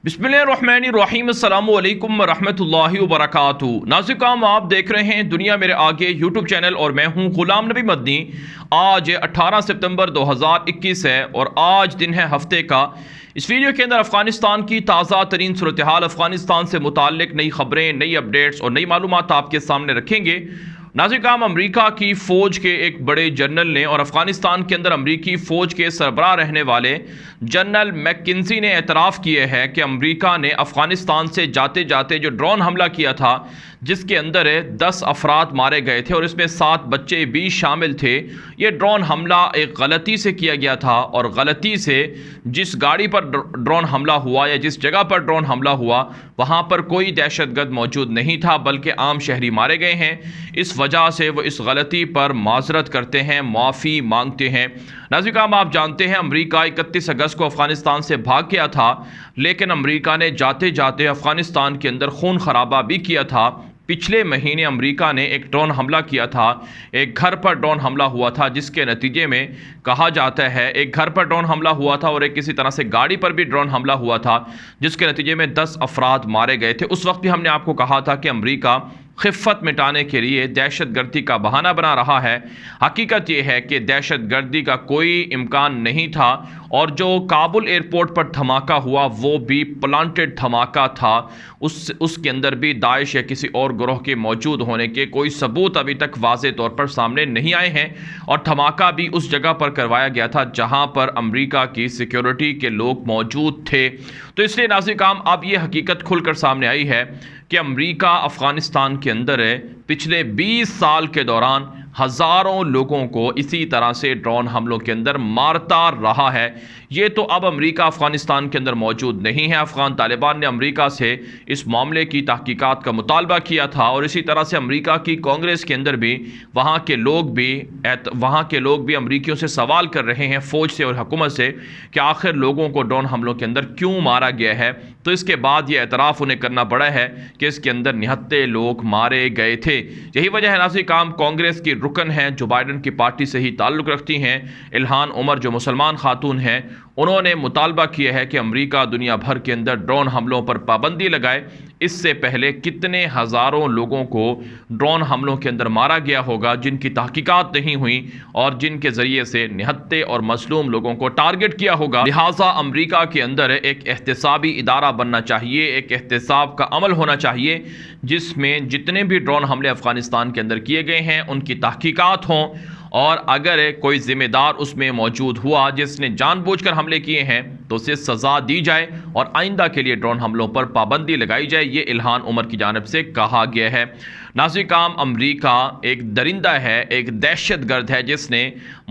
बिस्मिल्लाहिर्रहमानिर्रहीम अस्सलामु अलैकुम रहमतुल्लाहि व बरकातुहू। नाज़िर आप देख रहे हैं दुनिया मेरे आगे यूट्यूब चैनल और मैं हूं गुलाम नबी मदनी। आज 18 सितंबर 2021 है और आज दिन है हफ्ते का। इस वीडियो के अंदर अफ़गानिस्तान की ताज़ा तरीन सूरत हाल, अफ़गानिस्तान से मुताल्लिक नई खबरें, नई अपडेट्स और नई मालूमात आपके सामने रखेंगे। नाज़िर अमरीका की फ़ौज के एक बड़े जनरल ने और अफ़गानिस्तान के अंदर अमरीकी फ़ौज के सरबराह रहने वाले जनरल मैकिन्जी ने एतराफ़ किए हैं कि अमरीका ने अफ़गानिस्तान से जाते जाते जो ड्रोन हमला किया था, जिसके अंदर 10 अफराद मारे गए थे और इसमें 7 बच्चे भी शामिल थे। ये ड्रोन हमला एक गलती से किया गया था और गलती से जिस गाड़ी पर ड्रोन हमला हुआ या जिस जगह पर ड्रोन हमला हुआ वहाँ पर कोई दहशतगर्द मौजूद नहीं था, बल्कि आम शहरी मारे गए हैं। इस वजह से वो इस गलती पर माजरत करते हैं, माफ़ी मांगते हैं। नाज़िर आप जानते हैं अमरीका 31 अगस्त को अफ़गानिस्तान से भाग गया था, लेकिन अमरीका ने जाते जाते अफ़गानिस्तान के अंदर खून खराबा भी किया था। पिछले महीने अमरीका ने एक ड्रोन हमला किया था, एक घर पर ड्रोन हमला हुआ था, जिसके नतीजे में कहा जाता है एक घर पर ड्रोन हमला हुआ था और एक किसी तरह से गाड़ी पर भी ड्रोन हमला हुआ था, जिसके नतीजे में 10 अफराद मारे गए थे। उस वक्त भी हमने आपको कहा था कि अमरीका खिफ़्फ़त मिटाने के लिए दहशतगर्दी का बहाना बना रहा है। हकीकत यह है कि दहशतगर्दी का कोई इम्कान नहीं था और जो काबुल एयरपोर्ट पर धमाका हुआ वो भी प्लांटेड धमाका था। उसके अंदर भी दाइश या किसी और ग्रोह के मौजूद होने के कोई सबूत अभी तक वाज़े तौर पर सामने नहीं आए हैं और धमाका भी उस जगह पर करवाया गया था जहां पर अमरीका की सिक्योरिटी के लोग मौजूद थे। तो इसलिए नाज़िर अब ये हकीकत खुलकर सामने आई है कि अमरीका अफ़गानिस्तान के अंदर पिछले 20 साल के दौरान हज़ारों लोगों को इसी तरह से ड्रोन हमलों के अंदर मारता रहा है। ये तो अब अमरीका अफ़गानिस्तान के अंदर मौजूद नहीं है। अफ़गान तालिबान ने अमरीका से इस मामले की तहकीकात का मुतालबा किया था और इसी तरह से अमरीका की कांग्रेस के अंदर भी वहाँ के लोग भी अमरीकियों से सवाल कर रहे हैं, फ़ौज से और हुकूमत से, कि आखिर लोगों को ड्रोन हमलों के अंदर क्यों मारा गया है। तो इसके बाद ये एतराफ़ उन्हें करना पड़ा है कि इसके अंदर निहत्ते लोग मारे गए थे। यही वजह है नाज़िर कांग्रेस की रुकन हैं जो बाइडन की पार्टी से ही ताल्लुक़ रखती हैं, इल्हान उमर जो मुसलमान खातून हैं, उन्होंने मुतालबा किया है कि अमरीका दुनिया भर के अंदर ड्रोन हमलों पर पाबंदी लगाए। इससे पहले कितने हज़ारों लोगों को ड्रोन हमलों के अंदर मारा गया होगा जिनकी तहकीकात नहीं हुई और जिनके ज़रिए से निहत्ते और मज़लूम लोगों को टारगेट किया होगा। लिहाजा अमरीका के अंदर एक एहतसाबी इदारा बनना चाहिए, एक एहतसाब का अमल होना चाहिए जिसमें जितने भी ड्रोन हमले अफ़गानिस्तान के अंदर किए गए हैं उनकी तहकीकात हों और अगर कोई ज़िम्मेदार उसमें मौजूद हुआ जिसने जानबूझकर हमले किए हैं तो उसे सज़ा दी जाए और आइंदा के लिए ड्रोन हमलों पर पाबंदी लगाई जाए। ये इल्हान उमर की जानिब से कहा गया है। नाज़िर अमरीका एक दरिंदा है, एक दहशतगर्द है जिसने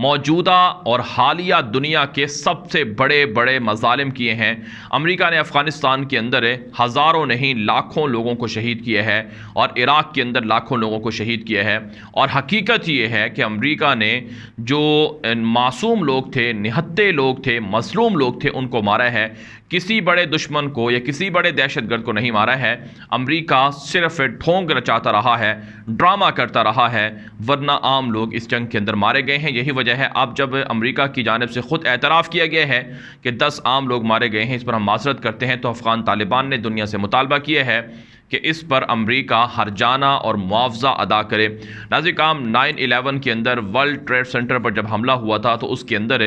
मौजूदा और हालिया दुनिया के सबसे बड़े बड़े मज़ालिम किए हैं। अमरीका ने अफ़गानिस्तान के अंदर हज़ारों नहीं लाखों लोगों को शहीद किया है और इराक़ के अंदर लाखों लोगों को शहीद किया है। और हकीकत ये है कि अमरीका ने जो मासूम लोग थे, निहत्ते लोग थे, मज़लूम लोग थे, उनको मारा है। किसी बड़े दुश्मन को या किसी बड़े दहशतगर्द को नहीं मारा है। अमरीका सिर्फ ढोंग रचाता रहा है, ड्रामा करता रहा है, वरना आम लोग इस जंग के अंदर मारे गए हैं। यही वजह है अब जब अमरीका की जानिब से ख़ुद एतराफ़ किया गया है कि 10 आम लोग मारे गए हैं, इस पर हम माज़रत करते हैं, तो अफ़गान तालिबान ने दुनिया से मुतालबा किया है कि इस पर अमरीका हर्जाना और मुआवजा अदा करे। नाज़िर 9/11 के अंदर वर्ल्ड ट्रेड सेंटर पर जब हमला हुआ था तो उसके अंदर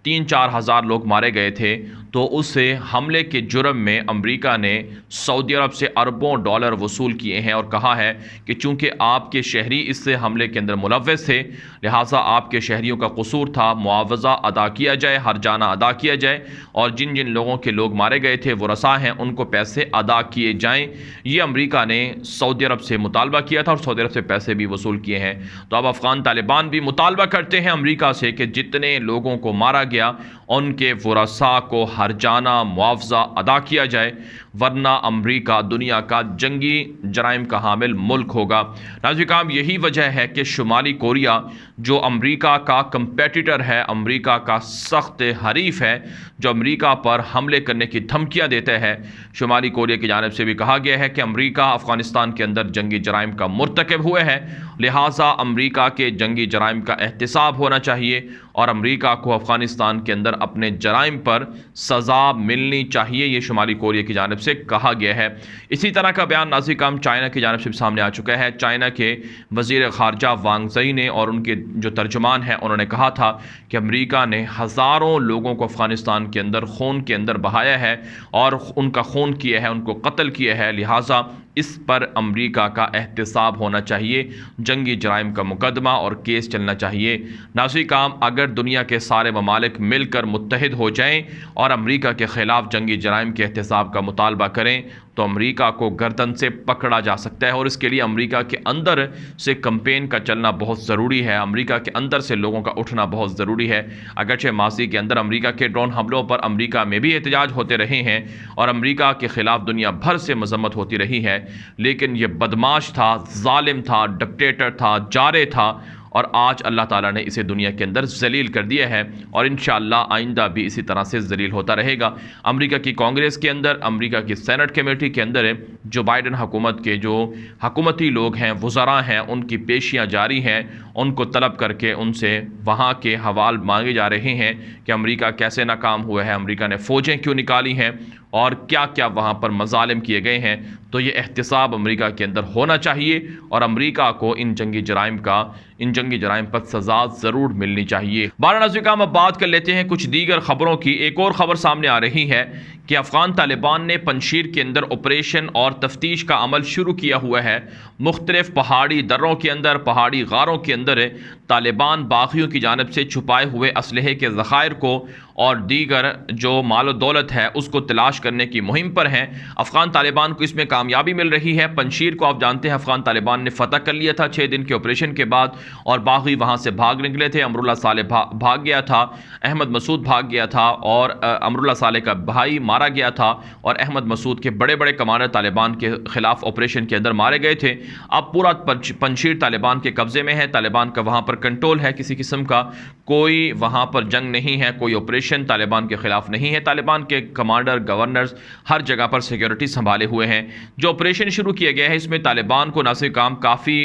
3-4 हज़ार लोग मारे गए थे। तो उस हमले के जुर्म में अमरीका ने सऊदी अरब से अरबों डॉलर वसूल किए हैं और कहा है कि चूँकि आपके शहरी इस हमले के अंदर मुलव्वस थे, लिहाजा आपके शहरियों का कसूर था, मुआवजा अदा किया जाए, हर्जाना अदा किया जाए और जिन जिन लोगों के लोग मारे गए थे वो रसा हैं, उनको पैसे अदा किए जाएँ। ये अमरीका ने सऊदी अरब से मुतालबा किया था और सऊदी अरब से पैसे भी वसूल किए हैं। तो अब अफ़गान तालिबान भी मुतालबा करते हैं अमरीका से कि जितने लोगों को मारा गया उनके वरसा को हर्जाना मुआवजा अदा किया जाए, वरना अमरीका दुनिया का जंगी जराइम का हामिल मुल्क होगा। नाज़िर यही वजह है कि शुमाली कोरिया जो अमरीका का कंपेटिटर है, अमरीका का सख्त हरीफ है, जो अमरीका पर हमले करने की धमकियाँ देता है, शुमाली कोरिया की जानिब से भी कहा गया है कि अमरीका अफ़गानिस्तान के अंदर जंगी जराइम का मुर्तकब हुए है। लिहाजा अमरीका के जंगी जराइम का एहतसाब होना चाहिए और अमरीका को अफ़गानिस्तान के अंदर अपने जराइम पर सज़ा मिलनी चाहिए, ये शुमाली कोरिया की जानिब से कहा गया है। इसी तरह का बयान नाज़िर-ए-काम चाइना की जानिब से सामने आ चुका है। चाइना के वज़ीर ख़ारजा वांग ज़ी ने और उनके जो तर्जुमान हैं उन्होंने कहा था कि अमेरिका ने हज़ारों लोगों को अफ़गानिस्तान के अंदर खून के अंदर बहाया है और उनका खून किया है, उनको कत्ल किया है, लिहाजा इस पर अमेरिका का एहतसाब होना चाहिए, जंगी जराइम का मुकदमा और केस चलना चाहिए। नाज़िर-ए-काम अगर दुनिया के सारे ममालिक मिलकर मुत्तहिद हो जाएं और अमेरिका के ख़िलाफ़ जंगी जराइम के एहतसाब का मुतालबा करें तो अमेरिका को गर्दन से पकड़ा जा सकता है और इसके लिए अमेरिका के अंदर से कैंपेन का चलना बहुत ज़रूरी है। अमेरिका के अंदर से लोगों का उठना बहुत ज़रूरी है। अगरचे माजी के अंदर अमेरिका के ड्रोन हमलों पर अमेरिका में भी एहतजाज होते रहे हैं और अमेरिका के ख़िलाफ़ दुनिया भर से मजम्मत होती रही है, लेकिन ये बदमाश था, जालिम था, डिक्टेटर था, जारे था और आज अल्लाह ताला ने इसे दुनिया के अंदर जलील कर दिया है और इंशाअल्लाह आइंदा भी इसी तरह से जलील होता रहेगा। अमेरिका की कांग्रेस के अंदर, अमेरिका की सेनेट कमेटी के अंदर जो बाइडन हुकूमत के जो हुकूमती लोग हैं, वज़रा हैं, उनकी पेशियाँ जारी हैं, उनको तलब करके उनसे वहाँ के हवाल मांगे जा रहे हैं कि अमेरिका कैसे नाकाम हुआ है, अमेरिका ने फ़ौजें क्यों निकाली हैं और क्या क्या वहाँ पर मज़ालिम किए गए हैं। तो ये एहतसाब अमेरिका के अंदर होना चाहिए और अमेरिका को इन जंगी जराइम पर सज़ा ज़रूर मिलनी चाहिए। बारह नाज़िर-ए-काम अब बात कर लेते हैं कुछ दीगर ख़बरों की। एक और ख़बर सामने आ रही है कि अफ़गान तालिबान ने पंजशीर के अंदर ऑपरेशन और तफ्तीश का अमल शुरू किया हुआ है। मुख्तलिफ पहाड़ी दर्रों के अंदर, पहाड़ी गारों के अंदर तालिबान बागियों की जानिब से छुपाए हुए असलहे के ज़खायर को और दीगर जो माल दौलत है उसको तलाश करने की मुहिम पर हैं। अफ़गान तालिबान को इसमें कामयाबी मिल रही है। पंजशीर को आप जानते हैं अफ़गान तालिबान ने फ़तह कर लिया था 6 दिन के ऑपरेशन के बाद और बागी वहाँ से भाग निकले थे। अमरुल्लाह सालेह भाग गया था, अहमद मसूद भाग गया था और अमरुल्लाह सालेह का भाई मारा गया था और अहमद मसूद के बड़े बड़े कमांडर तालिबान के ख़िलाफ़ ऑपरेशन के अंदर मारे गए थे। अब पूरा पंजशीर तालिबान के कब्ज़े में है, तालिबान का वहाँ पर कंट्रोल है, किसी किस्म का कोई वहाँ पर जंग नहीं है, कोई ऑपरेशन तालिबान के ख़िलाफ़ नहीं है। तालिबान के कमांडर, गवर्नर्स हर जगह पर सिक्योरिटी संभाले हुए हैं। जो ऑपरेशन शुरू किया गया है इसमें तालिबान को नाज़िर-ए-काम काफ़ी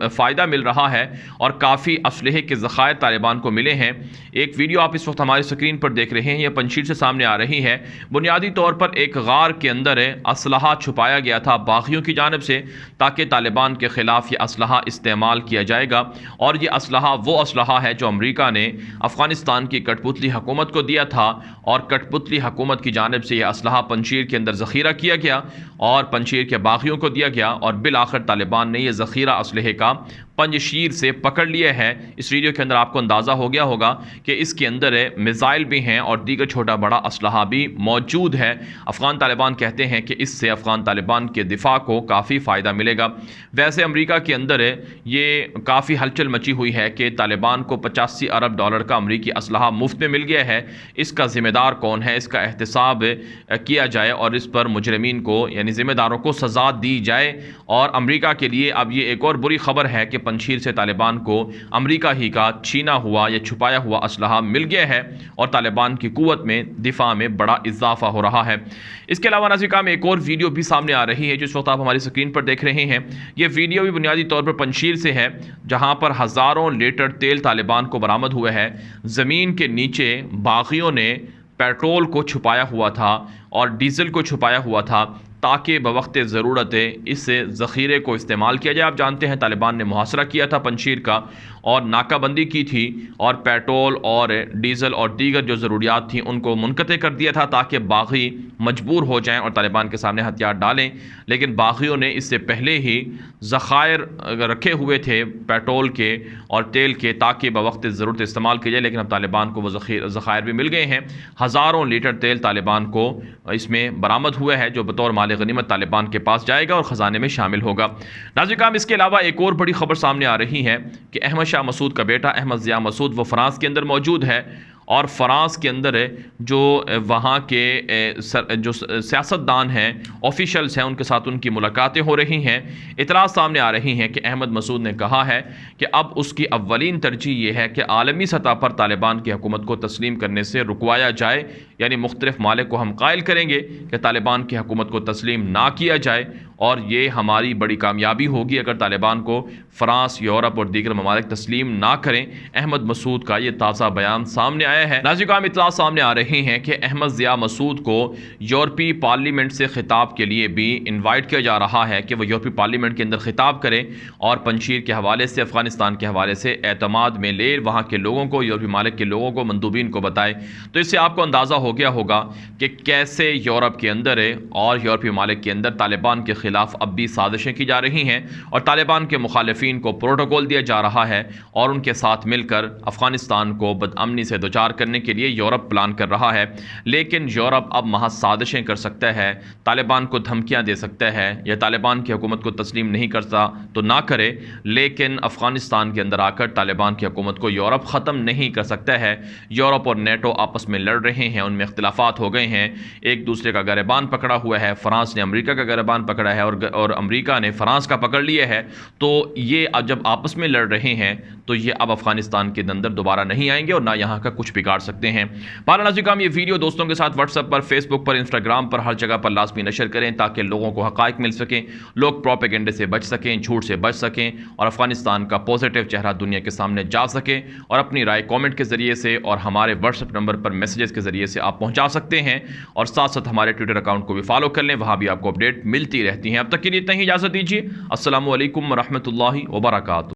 फ़ायदा मिल रहा है और काफ़ी असलहे के ज़खायर तालिबान को मिले हैं। एक वीडियो आप इस वक्त हमारी स्क्रीन पर देख रहे हैं, यह पंजशीर से सामने आ रही है। बुनियादी तौर पर एक गार के अंदर असलहा छुपाया गया था बागियों की जानिब से ताकि तालिबान के ख़िलाफ़ यह असलहा इस्तेमाल किया जाएगा और यह असलहा वो असलहा है जो अमेरिका ने अफ़गानिस्तान की कठपुतली हुकूमत को दिया था और कठपुतली हुकूमत की जानिब से यह असलहा पंजशीर के अंदर ज़ख़ीरा किया गया और पंजशीर के बागियों को दिया गया और बिल आखिर तालिबान ने यह ज़ख़ीरा असलहे का पंजशीर से पकड़ लिया है। इस वीडियो के अंदर आपको अंदाज़ा हो गया होगा कि इसके अंदर मिसाइल भी हैं और दीगर छोटा बड़ा असलहा भी मौजूद है। अफ़गान तालिबान कहते हैं कि इससे अफ़गान तालिबान के दिफा को काफ़ी फ़ायदा मिलेगा। वैसे अमेरिका के अंदर ये काफ़ी हलचल मची हुई है कि तालिबान को 85 अरब डॉलर का अमरीकी असलहा मुफ्त में मिल गया है। इसका ज़िम्मेदार कौन है, इसका एहतसाब किया जाए और इस पर मुजरिमीन को यानी ज़िम्मेदारों को सज़ा दी जाए। और अमेरिका के लिए अब ये एक और बुरी खबर है कि पंजशीर से तालिबान को अमेरिका ही का छीना हुआ या छुपाया हुआ असलहा मिल गया है और तालिबान की कुव्वत में, दिफा में बड़ा इजाफा हो रहा है। इसके अलावा नाज़िर-ए-काम एक और वीडियो भी सामने आ रही है जिस वक्त आप हमारी स्क्रीन पर देख रहे हैं। ये वीडियो भी बुनियादी तौर पर पंजशीर से है जहां पर हज़ारों लीटर तेल तालिबान को बरामद हुआ है। ज़मीन के नीचे बागियों ने पेट्रोल को छुपाया हुआ था और डीजल को छुपाया हुआ था ताकि बवक्त ज़रूरत इस ज़ख़ीरे को इस्तेमाल किया जाए। आप जानते हैं तालिबान ने मुहासरा किया था पंजशीर का और नाकाबंदी की थी और पेट्रोल और डीज़ल और दीगर जो ज़रूरियात थी उनको मुनक़ते कर दिया था ताकि बागी मजबूर हो जाएं और तालिबान के सामने हथियार डालें। लेकिन बागियों ने इससे पहले ही ज़खायर रखे हुए थे पेट्रोल के और तेल के ताकि बवक्त ज़रूरत इस्तेमाल किया जाए, लेकिन अब तालिबान को वो ज़खायर भी मिल गए हैं। हज़ारों लीटर तेल तालिबान को इसमें बरामद हुआ है जो बतौर माल गनीमत तालिबान के पास जाएगा और ख़जाने में शामिल होगा। नाज़िर-ए-काम इसके अलावा एक और बड़ी खबर सामने आ रही है कि अहमद शाह मसूद का बेटा अहमद ज़िया मसूद वो फ़्रांस के अंदर मौजूद है और फ़्रांस के अंदर जो वहाँ के जो सियासतदान हैं, ऑफिशल्स हैं, उनके साथ उनकी मुलाकातें हो रही हैं। इतराज़ सामने आ रही हैं कि अहमद मसूद ने कहा है कि अब उसकी अव्वलीन तरजीह ये है कि आलमी सतह पर तालिबान की हुकूमत को तस्लीम करने से रुकवाया जाए, यानी मुख्तलिफ मालिक को हम कायल करेंगे कि तालिबान की हुकूमत को तस्लीम ना किया जाए और ये हमारी बड़ी कामयाबी होगी अगर तालिबान को फ्रांस, यूरोप और दीगर ममालिक तस्लीम ना करें। अहमद मसूद का ये ताज़ा बयान सामने आया है। नाज़रीन, इत्तला सामने आ रही हैं कि अहमद ज़िया मसूद को यूरोपीय पार्लियामेंट से खिताब के लिए भी इन्वाइट किया जा रहा है कि वह यूरोपीय पार्लियामेंट के अंदर खिताब करें और पंजशीर के हवाले से, अफगानिस्तान के हवाले से एतमाद में ले वहाँ के लोगों को, यूरोपीय मालिक के लोगों को, मंदूबीन को बताए। तो इससे आपको अंदाज़ा हो गया होगा कि कैसे यूरोप के अंदर है और यूरोपीय मालिक के अंदर तालिबान के ख़िलाफ़ अब भी साजिशें की जा रही हैं और तालिबान के मुखालिफिन को प्रोटोकॉल दिया जा रहा है और उनके साथ मिलकर अफ़गानिस्तान को बदअमनी से दोचार करने के लिए यूरोप प्लान कर रहा है। लेकिन यूरोप अब महज साजिशें कर सकता है, तालिबान को धमकियाँ दे सकता है या तालिबान की हुकूमत को तस्लीम नहीं करता तो ना करे, लेकिन अफ़गानिस्तान के अंदर आकर तालिबान की हुकूमत को यूरोप ख़त्म नहीं कर सकता है। यूरोप और नेटो आपस में लड़ रहे हैं, उनमें इख्तिलाफ़ात हो गए हैं, एक दूसरे का गिरबान पकड़ा हुआ है। फ्रांस ने अमेरिका का गिरबान पकड़ा है और अमेरिका ने फ्रांस का पकड़ लिया है। तो ये जब आपस में लड़ रहे हैं तो ये अब अफ़गानिस्तान के अंदर दोबारा नहीं आएंगे और ना यहाँ का कुछ बिगाड़ सकते हैं। नाज़रीन, ये वीडियो दोस्तों के साथ व्हाट्सएप पर, फेसबुक पर, इंस्टाग्राम पर, हर जगह पर लाजमी नशर करें ताकि लोगों को हक़ाइक़ मिल सकें, लोग प्रोपेगेंडे से बच सकें, झूठ से बच सकें और अफ़गानिस्तान का पॉजिटिव चेहरा दुनिया के सामने जा सके। और अपनी राय कमेंट के ज़रिए से और हमारे व्हाट्सएप नंबर पर मैसेजेस के ज़रिए से आप पहुँचा सकते हैं और साथ साथ हमारे ट्विटर अकाउंट को भी फॉलो कर लें, वहाँ भी आपको अपडेट मिलती रहती हैं। अब तक के लिए इतना ही, इजाज़त दीजिए। अस्सलामु अलैकुम व रहमतुल्लाहि व बरकातुहू।